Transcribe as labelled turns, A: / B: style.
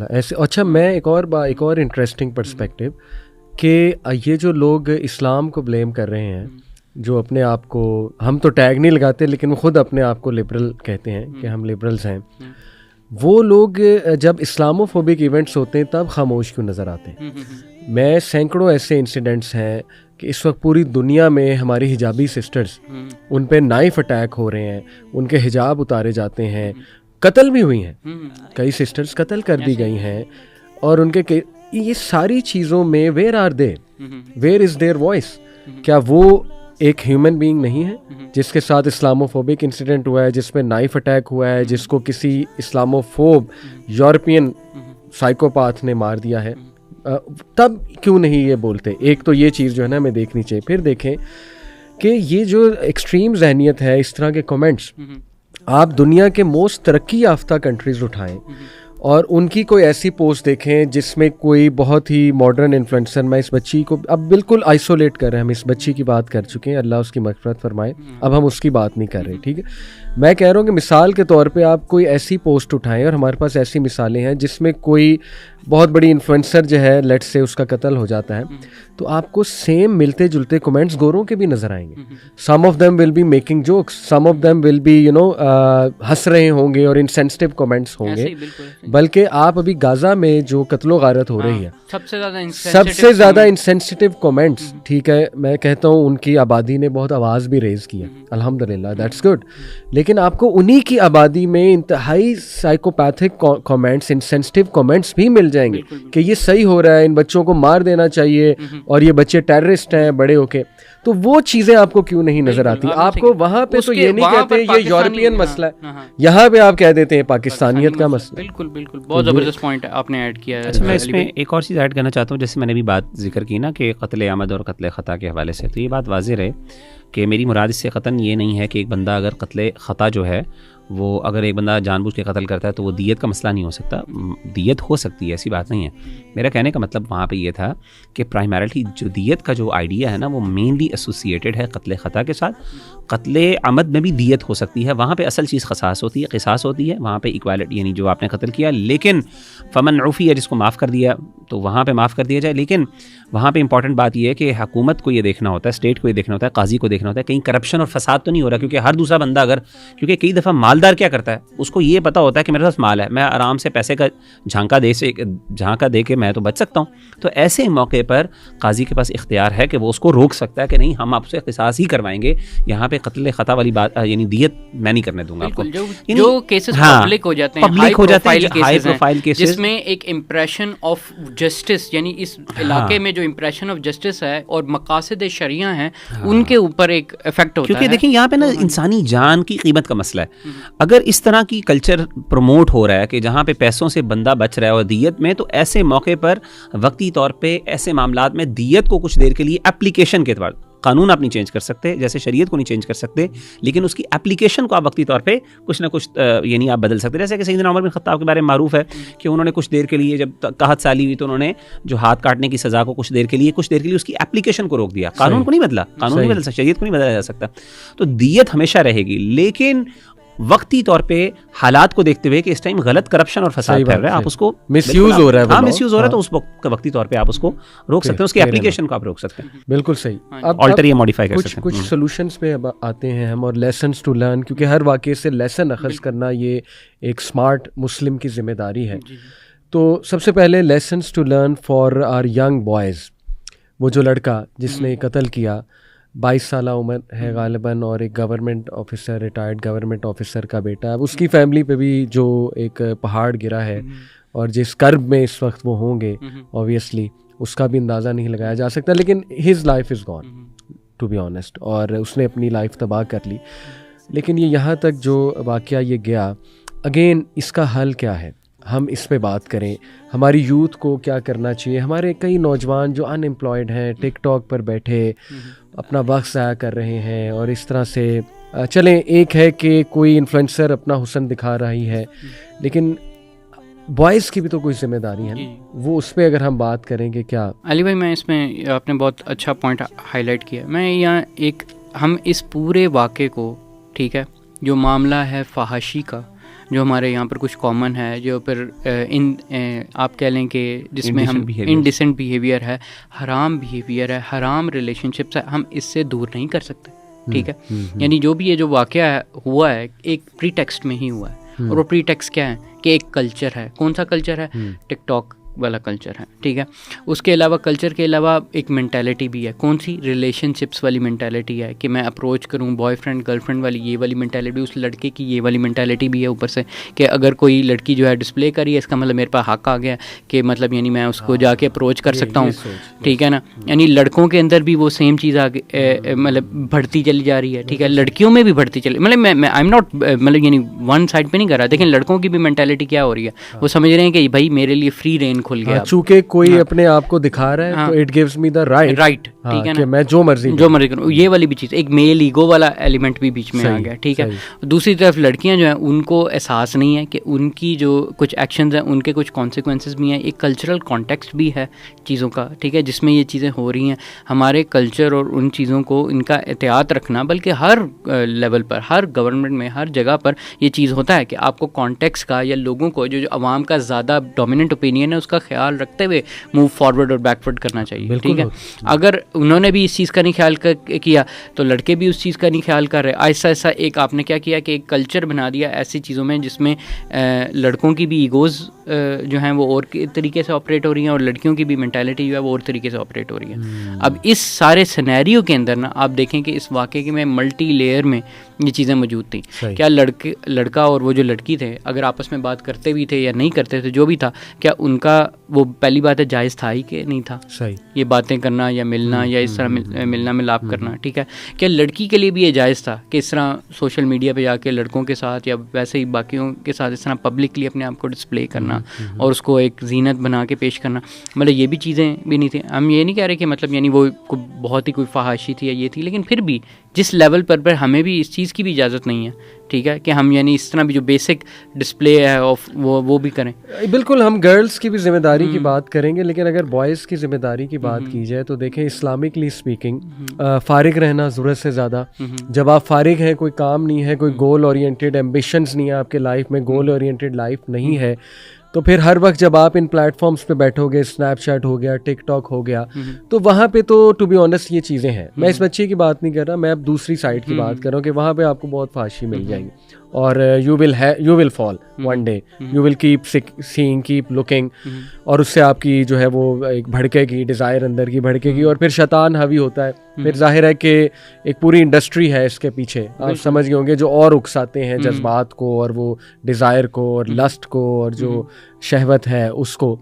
A: ایسے. اچھا میں ایک اور انٹرسٹنگ پرسپیکٹو کہ یہ جو لوگ اسلام کو بلیم کر رہے ہیں, جو اپنے آپ کو, ہم تو ٹیگ نہیں لگاتے لیکن وہ خود اپنے آپ کو لبرل کہتے ہیں کہ ہم لبرلز ہیں, وہ لوگ جب اسلاموفوبک ایونٹس ہوتے ہیں تب خاموش کیوں نظر آتے ہیں؟ میں سینکڑوں ایسے انسیڈنٹس ہیں کہ اس وقت پوری دنیا میں ہماری حجابی سسٹرز, ان پہ نائف اٹیک ہو رہے ہیں, ان کے حجاب اتارے جاتے ہیں, قتل بھی ہوئی ہیں, کئی سسٹرز قتل کر دی گئی ہیں, اور ان کے یہ ساری چیزوں میں where are they, where is their voice? کیا وہ ایک ہیومن بینگ نہیں ہے جس کے ساتھ اسلاموفوبک انسیڈنٹ ہوا ہے, جس پہ نائف اٹیک ہوا ہے, جس کو کسی اسلاموفوب یورپین سائیکوپاتھ نے مار دیا ہے؟ تب کیوں نہیں یہ بولتے؟ ایک تو یہ چیز جو ہے نا ہمیں دیکھنی چاہیے. پھر دیکھیں کہ یہ جو ایکسٹریم ذہنیت ہے, اس طرح کے کمنٹس آپ دنیا کے موسٹ ترقی یافتہ کنٹریز اٹھائیں اور ان کی کوئی ایسی پوسٹ دیکھیں جس میں کوئی بہت ہی ماڈرن انفلوئنسر, میں اس بچی کو اب بالکل آئسولیٹ کر رہے ہیں, ہم اس بچی کی بات کر چکے ہیں, اللہ اس کی مغفرت فرمائے, اب ہم اس کی بات نہیں کر رہے, ٹھیک ہے. میں کہہ رہا ہوں کہ مثال کے طور پہ آپ کوئی ایسی پوسٹ اٹھائیں, اور ہمارے پاس ایسی مثالیں ہیں جس میں کوئی بہت بڑی انفلوئنسر جو ہے لیٹ سے اس کا قتل ہو جاتا ہے, تو آپ کو سیم ملتے جلتے کمنٹس گوروں کے بھی نظر آئیں گے. Some of them will be making jokes, some of them will be ہنس رہے ہوں گے اور انسینسٹیو کمنٹس ہوں گے. بلکہ آپ ابھی غازہ میں جو قتل و غارت ہو رہی ہے, سب سے زیادہ انسینسٹیو کمنٹس, ٹھیک ہے, میں کہتا ہوں ان کی آبادی نے بہت آواز بھی ریز کی ہے, الحمدللہ, دیٹس گڈ. لیکن آپ کو انہی کی آبادی میں انتہائی سائیکوپیتھک کامنٹس, انسینسٹیو کامنٹس بھی مل جائیں گے کہ یہ صحیح ہو رہا ہے, ان بچوں کو مار دینا چاہیے, اور یہ بچے ٹیررسٹ ہیں بڑے ہو کے. تو وہ چیزیں آپ کو کیوں نہیں نظر آتی؟ آپ کو وہاں پہ تو یہ نہیں کہتے یہ یورپین مسئلہ ہے, یہاں پہ آپ کہہ دیتے ہیں پاکستانیت کا مسئلہ.
B: بالکل بالکل, بہت زبردست پوائنٹ آپ نے ایڈ کیا ہے.
C: اچھا میں اس میں ایک اور چیز ایڈ کرنا چاہتا ہوں, جیسے میں نے بھی بات ذکر کی نا کہ قتل عمد اور قتل خطا کے حوالے سے, تو یہ بات واضح رہے کہ میری مراد اس سے قطعاً یہ نہیں ہے کہ ایک بندہ اگر قتل خطا جو ہے وہ اگر ایک بندہ جان بوجھ کے قتل کرتا ہے تو وہ دیت کا مسئلہ نہیں ہو سکتا. دیت ہو سکتی ہے, ایسی بات نہیں ہے. میرا کہنے کا مطلب وہاں پہ یہ تھا کہ پرائمریلی جو دیت کا جو آئیڈیا ہے نا وہ مینلی ایسوسیٹیڈ ہے قتل خطا کے ساتھ. قتل عمد میں بھی دیت ہو سکتی ہے, وہاں پہ اصل چیز قصاص ہوتی ہے, قصاص ہوتی ہے, وہاں پہ ایکوالٹی, یعنی جو آپ نے قتل کیا لیکن فمن عفی ہے, جس کو معاف کر دیا تو وہاں پہ معاف کر دیا جائے. لیکن وہاں پہ امپورٹنٹ بات یہ ہے کہ حکومت کو یہ دیکھنا ہوتا ہے, اسٹیٹ کو یہ دیکھنا ہوتا ہے, قاضی کو دیکھنا ہوتا ہے کہیں کرپشن اور فساد تو نہیں ہو رہا. کیونکہ ہر دوسرا بندہ اگر, کیونکہ کئی دفعہ مالدار کیا کرتا ہے, اس کو یہ پتا ہوتا ہے کہ میرے پاس مال ہے, میں آرام سے پیسے کا جھانکا دے کے میں تو بچ سکتا ہوں. تو ایسے موقع پر قاضی کے پاس اختیار ہے کہ وہ اس کو روک سکتا ہے کہ نہیں ہم آپ سے قصاص ہی کروائیں گے, یہاں پہ قتل خطا والی بات یعنی دیت میں نہیں کرنے دوں گا آپ کو.
B: جو کیسز پبلک ہو جاتے ہیں, ہائی پروفائل کیسز, جس میں ایک امپریشن آف جسٹس, یعنی اس علاقے میں جو امپریشن آف جسٹس ہے اور مقاصد شرعیہ ہیں ان کے اوپر ایک افیکٹ ہوتا ہے.
C: کیونکہ دیکھیں یہاں پہ نا انسانی جان کی قیمت کا مسئلہ ہے. اگر اس طرح کی کلچر پروموٹ ہو رہا ہے کہ جہاں پہ پیسوں سے بندہ بچ رہا ہے اور دیت میں, تو ایسے موقع پر وقتی طور پہ ایسے معاملات میں دیت کو کچھ دیر کے لیے اپلیکیشن کے اعتبار, قانون آپ نہیں چینج کر سکتے, جیسے شریعت کو نہیں چینج کر سکتے, لیکن اس کی اپلیکیشن کو آپ وقتی طور پہ کچھ نہ کچھ یعنی آپ بدل سکتے. جیسے کہ سیدنا عمر بن خطاب کے بارے میں معروف ہے کہ انہوں نے کچھ دیر کے لیے جب قحط سالی ہوئی تو انہوں نے جو ہاتھ کاٹنے کی سزا کو کچھ دیر کے لیے اس کی اپلیکیشن کو روک دیا. قانون کو نہیں بدلا, قانون نہیں بدل سکتا, شریعت کو نہیں بدلا جا سکتا. تو دیت ہمیشہ رہے گی, لیکن وقتی طور پہ حالات کو دیکھتے ہوئے کہ اس ٹائم غلط کرپشن اور فساد پھیل رہا ہے, آپ اس کو
A: مس یوز ہو رہا ہے,
C: ہاں مس یوز ہو رہا ہے, تو اس وقتی طور پہ آپ اس کو روک سکتے ہیں, اس کی اپلیکیشن کو آپ روک سکتے ہیں.
A: بالکل صحیح.
C: اب آلٹر یا ماڈیفائی کر سکتے ہیں.
A: کچھ سولوشنز پہ آتے ہیں ہم, اور لیسنز ٹو لرن, کیونکہ ہر واقعے سے لیسن اخذ کرنا یہ ایک اسمارٹ مسلم کی ذمہ داری ہے. تو سب سے پہلے lessons to learn for our young boys. وہ جو لڑکا جس نے قتل کیا 22 سالہ عمر ہے غالباً, اور ایک government officer, retired government officer کا بیٹا. اب اس کی فیملی پہ بھی جو ایک پہاڑ گرا ہے, اور جس کرب میں اس وقت وہ ہوں گے, اوبویسلی اس کا بھی اندازہ نہیں لگایا جا سکتا. لیکن his life is gone to be honest, اور اس نے اپنی لائف تباہ کر لی. لیکن یہ یہاں تک جو واقعہ یہ گیا, اگین اس کا حل کیا ہے؟ ہم اس پہ بات کریں. ہماری یوتھ کو کیا کرنا چاہیے؟ ہمارے کئی نوجوان جو ان امپلائڈ ہیں, ٹک ٹاک پر بیٹھے اپنا وقت ضائع کر رہے ہیں, اور اس طرح سے چلیں ایک ہے کہ کوئی انفلوئنسر اپنا حسن دکھا رہی ہے, لیکن بوائز کی بھی تو کوئی ذمہ داری ہے نا, وہ اس پہ اگر ہم بات کریں گے. کیا
B: علی بھائی, میں اس میں آپ نے بہت اچھا پوائنٹ ہائی لائٹ کیا. میں یہاں ہم اس پورے واقعے کو, ٹھیک ہے, جو معاملہ ہے فحاشی کا, جو ہمارے یہاں پر کچھ کامن ہے، جو پھر آپ کہہ لیں کہ جس میں ہم انڈیسنٹ بیہیویئر ہے، حرام بیہیویئر ہے، حرام ریلیشن شپس ہے، ہم اس سے دور نہیں کر سکتے. ٹھیک ہے، یعنی جو بھی یہ جو واقعہ ہوا ہے ایک پری ٹیکسٹ میں ہی ہوا ہے، اور وہ پری ٹیکسٹ کیا ہے کہ ایک کلچر ہے. کون سا کلچر ہے؟ ٹک ٹاک والا کلچر ہے. ٹھیک ہے، اس کے علاوہ کلچر کے علاوہ ایک مینٹیلٹی بھی ہے. کون سی؟ ریلیشن شپس والی مینٹیلٹی ہے کہ میں اپروچ کروں، بوائے فرینڈ گرل فرینڈ والی یہ والی مینٹیلٹی. اس لڑکے کی یہ والی مینٹیلٹی بھی ہے اوپر سے کہ اگر کوئی لڑکی جو ہے ڈسپلے کری ہے، اس کا مطلب میرے پاس حق آ گیا کہ مطلب یعنی میں اس کو جا کے اپروچ کر سکتا ہوں. ٹھیک ہے نا، یعنی لڑکوں کے اندر بھی وہ سیم چیز آگے مطلب بڑھتی چلی جا رہی ہے. ٹھیک ہے، لڑکیوں میں بھی بڑھتی چلی، مطلب میں آئی ایم ناٹ مطلب یعنی ون سائڈ پہ نہیں کر رہا. دیکھیں لڑکوں کی بھی مینٹیلٹی کیا ہو رہی ہے، وہ سمجھ رہے ہیں کہ بھائی میرے لیے فری رین کھل گیا.
A: چونکہ کوئی اپنے آپ کو دکھا رہا ہے تو it gives me the right. ٹھیک ہے نا، میں جو مرضی
B: کروں. یہ والی بھی چیز، ایک میل ایگو والا ایلیمنٹ بھی بیچ میں آ گیا. ٹھیک ہے، دوسری طرف لڑکیاں جو ہیں ان کو احساس نہیں ہے کہ ان کی جو کچھ ایکشنز ہیں ان کے کچھ کانسیکوینسز بھی ہیں. ایک کلچرل کانٹیکسٹ بھی ہے چیزوں کا. ٹھیک ہے، جس میں یہ چیزیں ہو رہی ہیں. ہمارے کلچر اور ان چیزوں کو ان کا احتیاط رکھنا، بلکہ ہر لیول پر، ہر گورنمنٹ میں، ہر جگہ پر یہ چیز ہوتا ہے کہ آپ کو کانٹیکس کا یا لوگوں کو جو عوام کا زیادہ ڈومیننٹ اوپینین ہے اس کا خیال رکھتے ہوئے موو فارورڈ اور بیکورڈ کرنا چاہیے. ٹھیک ہے، اگر انہوں نے بھی اس چیز کا نہیں خیال کیا تو لڑکے بھی اس چیز کا نہیں خیال کر رہے. آہستہ آہستہ ایک آپ نے کیا کیا کہ ایک کلچر بنا دیا ایسی چیزوں میں جس میں لڑکوں کی بھی ایگوز جو ہیں وہ اور طریقے سے آپریٹ ہو رہی ہیں اور لڑکیوں کی بھی مینٹیلٹی جو ہے وہ اور طریقے سے آپریٹ ہو رہی ہے. اب اس سارے سینیریو کے اندر نا آپ دیکھیں کہ اس واقعے کے میں ملٹی لیئر میں یہ چیزیں موجود تھیں. کیا لڑکا اور وہ جو لڑکی تھے اگر آپس میں بات کرتے بھی تھے یا نہیں کرتے تھے جو بھی تھا، کیا ان کا وہ پہلی بات ہے جائز تھا ہی کہ نہیں تھا یہ باتیں کرنا یا ملنا یا اس طرح ملنا ملاپ کرنا. ٹھیک ہے، کیا لڑکی کے لیے بھی یہ جائز تھا کہ اس طرح سوشل میڈیا پہ جا کے لڑکوں کے ساتھ یا ویسے ہی باقیوں کے ساتھ اس طرح پبلکلی اپنے آپ کو ڈسپلے کرنا اور اس کو ایک زینت بنا کے پیش کرنا؟ مطلب یہ بھی چیزیں بھی نہیں تھیں. ہم یہ نہیں کہہ رہے کہ مطلب یعنی وہ بہت ہی کوئی فحاشی تھی یا یہ تھی، لیکن پھر بھی جس لیول پر ہمیں بھی اس چیز کی بھی اجازت نہیں ہے. ٹھیک ہے، کہ ہم یعنی اس طرح بھی جو بیسک ڈسپلے ہے وہ بھی کریں.
A: بالکل، ہم گرلس کی بھی ذمہ داری کی بات کریں گے، لیکن اگر بوائز کی ذمہ داری کی بات کی جائے تو دیکھیں اسلامکلی اسپیکنگ فارغ رہنا ضرورت سے زیادہ. جب آپ فارغ ہیں، کوئی کام نہیں ہے، کوئی گول اورینٹیڈ ایمبیشنز نہیں ہے آپ کے لائف میں، گول اورینٹیڈ لائف نہیں ہے، تو پھر ہر وقت جب آپ ان پلیٹ فارمز پہ بیٹھو گے، اسنیپ چیٹ ہو گیا، ٹک ٹاک ہو گیا، تو وہاں پہ تو ٹو بی آنیسٹ یہ چیزیں ہیں. میں اس بچے کی بات نہیں کر رہا، میں اب دوسری سائڈ کی بات کر رہا ہوں کہ وہاں پہ آپ کو بہت فحاشی مل جائیں گی اور you will fall one day, you will keep seeing, keep looking, اور اس سے آپ کی جو ہے وہ ایک بھڑکے گی، ڈیزائر اندر کی بھڑکے گی، اور پھر شیطان حاوی ہوتا ہے. پھر ظاہر ہے کہ ایک پوری انڈسٹری ہے اس کے پیچھے، آپ سمجھ گئے ہوں گے، جو اور اکساتے ہیں جذبات کو اور وہ ڈیزائر کو اور لسٹ کو اور جو شہوت ہے اس کو.